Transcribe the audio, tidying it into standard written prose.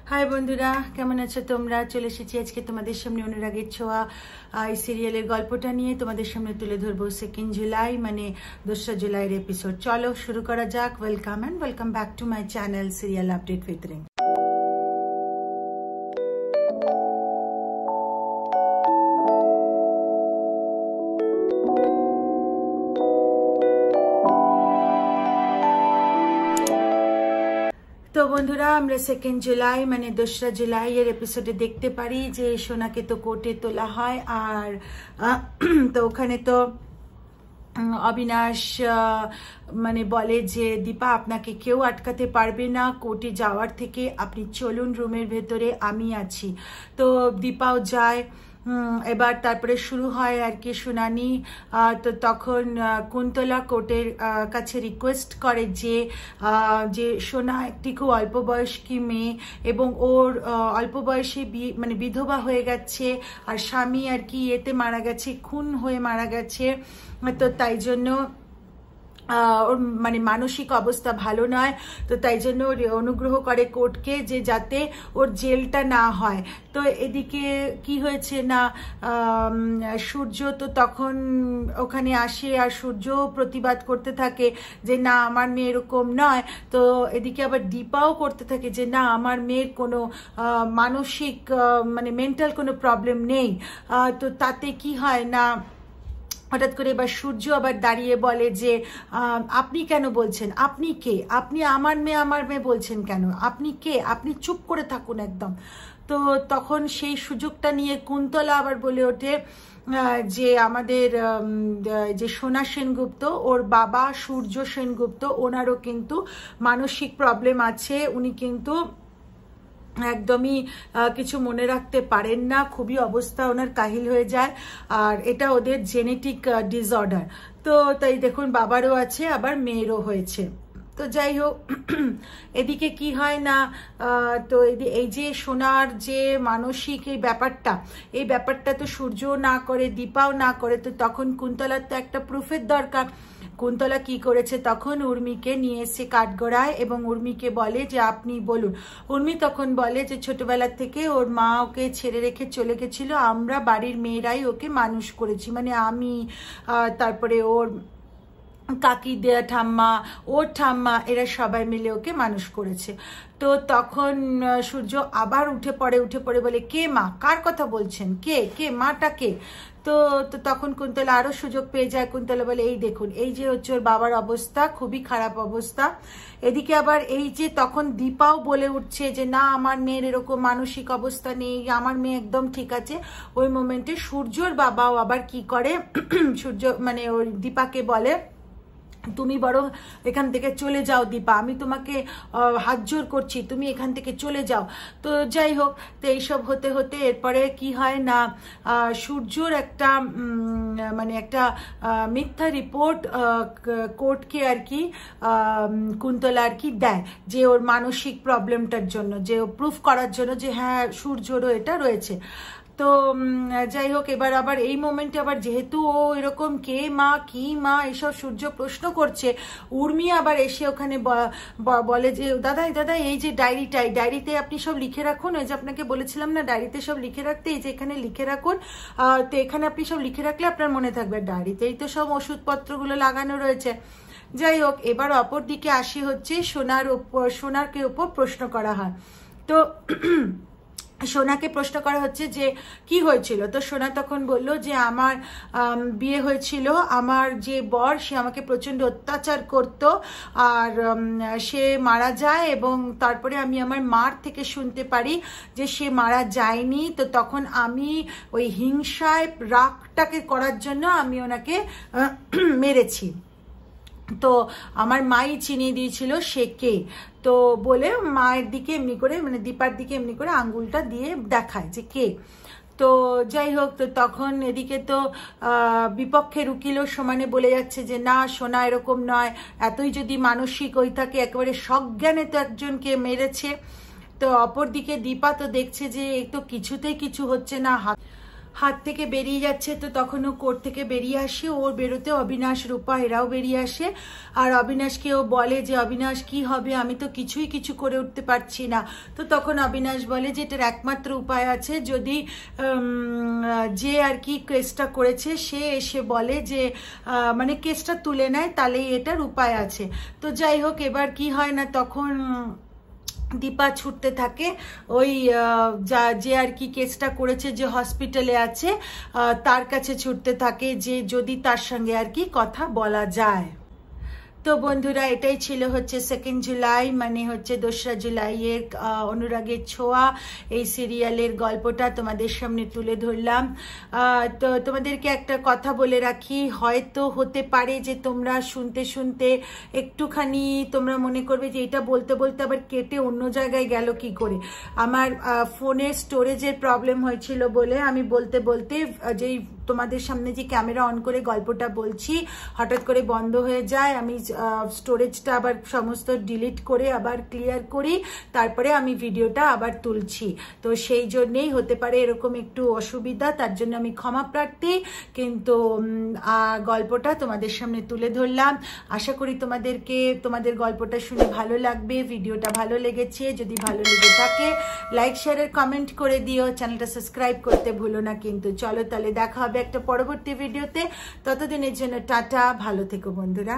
High বন্ধুরা, কেমন আছো তোমরা? চলে এসেছি আজকে তোমাদের সামনে অনুরাগের ছোঁয়া এই সিরিয়ালের গল্পটা নিয়ে তোমাদের সামনে তুলে ধরবো 2nd জুলাই মানে 2রা জুলাইয়ের এপিসোড। চলো শুরু করা যাক। Welcome and welcome back to my channel serial update with ring. তো বন্ধুরা, আমরা 2nd জুলাই মানে 2রা জুলাই এর এপিসোডে দেখতে পারি যে সোনাকে তো কোর্টে তোলা হয়। আর তো ওখানে তো অবিনাশ মানে বলে যে দীপা, আপনাকে কেউ আটকাতে পারবে না কোর্টে যাওয়ার থেকে, আপনি চলুন রুমের ভেতরে, আমি আছি। তো দীপাও যায়। এবার তারপরে শুরু হয় আর কি শুনানি। তো তখন কুন্তলা কোর্টের কাছে রিকোয়েস্ট করে যে সোনা একটি খুব অল্প বয়স্কী মেয়ে এবং ওর অল্প বয়সে মানে বিধবা হয়ে গেছে, আর স্বামী আর কি এতে মারা গেছে, খুন হয়ে মারা গেছে। তো তাই জন্য ওর মানে মানসিক অবস্থা ভালো নয়। তো তাই জন্য অনুগ্রহ করে কোর্টকে যে যাতে ওর জেলটা না হয়। তো এদিকে কি হয়েছে না, সূর্য তো তখন ওখানে আসে আর সূর্য প্রতিবাদ করতে থাকে যে না, আমার মেয়ে এরকম নয়। তো এদিকে আবার দীপাও করতে থাকে যে না, আমার মেয়ের কোনো মানসিক মানে মেন্টাল কোনো প্রবলেম নেই। তো তাতে কি হয় না, হঠাৎ করে এবার সূর্য আবার দাঁড়িয়ে বলে যে আপনি কেন বলছেন, আপনি কে, আপনি আমার মেয়ে বলছেন কেন, আপনি কে, আপনি চুপ করে থাকুন একদম। তো তখন সেই সুযোগটা নিয়ে কুন্তলা আবার বলে ওঠে যে আমাদের যে সোনা সেনগুপ্ত, ওর বাবা সূর্য সেনগুপ্ত, ওনারও কিন্তু মানসিক প্রবলেম আছে, উনি কিন্তু একদমই কিছু মনে রাখতে পারেন না, খুবই অবস্থা ওনার কাহিল হয়ে যায়, আর এটা ওদের জেনেটিক ডিসঅর্ডার। তো তাই দেখুন বাবারও আছে আবার মেয়েরও হয়েছে। তো যাই হোক, এদিকে কি হয় না, তো এই যে সোনার যে মানসিক এই ব্যাপারটা তো সূর্যও না করে, দীপাও না করে। তো তখন কুন্তলার তো একটা প্রুফের দরকার। কুন্তলা কি করেছে, তখন উর্মিকে নিয়ে এসে কাঠগড়ায় এবং উর্মিকে বলে যে আপনি বলুন। উর্মি তখন বলে যে ছোটবেলা থেকে ওর মা ওকে ছেড়ে রেখে চলে গেছিল, আমরা বাড়ির মেয়েরাই ওকে মানুষ করেছি, মানে আমি, তারপরে ওর কাকি দেয়া ঠাম্মা, ওর ঠাম্মা, এরা সবাই মিলে ওকে মানুষ করেছে। তো তখন সূর্য আবার উঠে পড়ে বলে কে মা, কার কথা বলছেন, কে মাটা কে? তো তখন কুন্তলা আরো সুযোগ পেয়ে যায়। কুন্তলা বলে এই দেখুন, এই যে হচ্ছে ওর বাবার অবস্থা, খুবই খারাপ অবস্থা। এদিকে আবার এই যে তখন দীপাও বলে উঠছে যে না, আমার মেয়ের এরকম মানসিক অবস্থা নেই, আমার মেয়ে একদম ঠিক আছে। ওই মোমেন্টে সূর্যর বাবাও আবার কি করে, সূর্য মানে ওই দীপাকে বলে তুমি বরং এখান থেকে চলে যাও দীপা, আমি তোমাকে হাত জোর করছি, তুমি এখান থেকে চলে যাও। তো যাই হোক, তো এইসব হতে হতে এরপরে কি হয় না, সূর্যর একটা মানে একটা মিথ্যা রিপোর্ট কোর্টকে আর কি কুন্তলা আর কি দেয় যে ওর মানসিক প্রবলেমটার জন্য, যে প্রুফ করার জন্য যে হ্যাঁ সূর্যরও এটা রয়েছে। তো যাই হোক, এবার আবার এই মোমেন্টে আবার যেহেতু ও এরকম কে মা কি মা এসব সূর্য প্রশ্ন করছে, উর্মি আবার এসে ওখানে বলে যে দাদা এই যে ডায়েরিতে আপনি সব লিখে রাখুন, ওই যে আপনাকে বলেছিলাম না ডায়েরিতে সব লিখে রাখতে, এই যে এখানে লিখে রাখুন। তো এখানে আপনি সব লিখে রাখলে আপনার মনে থাকবে, ডায়েরিতেই তো সব ওষুধপত্রগুলো লাগানো রয়েছে। যাই হোক, এবার অপর দিকে আসি হচ্ছে সোনাকে ওপর প্রশ্ন করা হয়। তো সোনাকে প্রশ্ন করা হচ্ছে যে কি হয়েছিল। তো সোনা তখন বলল যে আমার বিয়ে হয়েছিল, আমার যে বর সে আমাকে প্রচণ্ড অত্যাচার করত, আর সে মারা যায় এবং তারপরে আমি আমার মার থেকে শুনতে পারি যে সে মারা যায়নি। তো তখন আমি ওই হিংসায় রাগটাকে করার জন্য আমি ওনাকে মেরেছি। তো আমার মাই চিনিয়ে দিয়েছিল সে কে। তো বলে মায়ের দিকে এমনি করে মানে দীপার দিকে এমনি করে আঙ্গুলটা দিয়ে দেখায় যে কে। তো যাই হোক, তো তখন এদিকে তো বিপক্ষের উকিলও সমানে বলে যাচ্ছে যে না সোনা এরকম নয়, এতই যদি মানসিক ওই থাকে একেবারে সজ্ঞানে তো একজনকে মেরেছে। তো অপর দিকে দীপা তো দেখছে যে এই তো কিছুতেই কিছু হচ্ছে না, হাত থেকে বেরিয়ে যাচ্ছে, তো তখন ও কোর্ট থেকে বেরিয়ে আসে। ওর বেরোতে অবিনাশ, রূপা এরাও বেরিয়ে আসে। আর অবিনাশকে ও বলে যে অবিনাশ কি হবে, আমি তো কিছু করে উঠতে পারছি না। তো তখন অবিনাশ বলে যে এটার একমাত্র উপায় আছে, যদি যে আর কি কেসটা করেছে সে এসে বলে যে মানে কেসটা তুলে নেয়, তাহলেই এটার উপায় আছে। তো যাই হোক, এবার কি হয় না, তখন দীপা ছুটতে থাকে ওই যে আর কি কেসটা করেছে, যে হসপিটালে আছে, তার কাছে ছুটতে থাকে যে যদি তার সঙ্গে আর কি কথা বলা যায়। তো বন্ধুরা, এটাই ছিল হচ্ছে 2nd জুলাই মানে হচ্ছে 2রা জুলাইয়ের অনুরাগের ছোঁয়া এই সিরিয়ালের গল্পটা তোমাদের সামনে তুলে ধরলাম। তো তোমাদেরকে একটা কথা বলে রাখি, হয়তো হতে পারে যে তোমরা শুনতে শুনতে একটুখানি তোমরা মনে করবে যে এটা বলতে বলতে আবার কেটে অন্য জায়গায় গেল কি করে। আমার ফোনের স্টোরেজের প্রবলেম হয়েছিল বলে আমি বলতে বলতে যেই তোমাদের সামনে যে ক্যামেরা অন করে গল্পটা বলছি হঠাৎ করে বন্ধ হয়ে যায়। আমি স্টোরেজটা আবার সমস্ত ডিলিট করে আবার ক্লিয়ার করি, তারপরে আমি ভিডিওটা আবার তুলছি। তো সেই জন্যেই হতে পারে এরকম একটু অসুবিধা, তার জন্য আমি ক্ষমা প্রার্থী। কিন্তু গল্পটা তোমাদের সামনে তুলে ধরলাম। আশা করি তোমাদের গল্পটা শুনে ভালো লাগবে। ভিডিওটা ভালো লেগেছে, যদি ভালো লেগে থাকে লাইক শেয়ার কমেন্ট করে দিও, চ্যানেলটা সাবস্ক্রাইব করতে ভুলো না কিন্তু। চলো তাহলে দেখা হবে একটা পরবর্তী ভিডিওতে, ততদিনের জন্য টাটা, ভালো থেকো বন্ধুরা।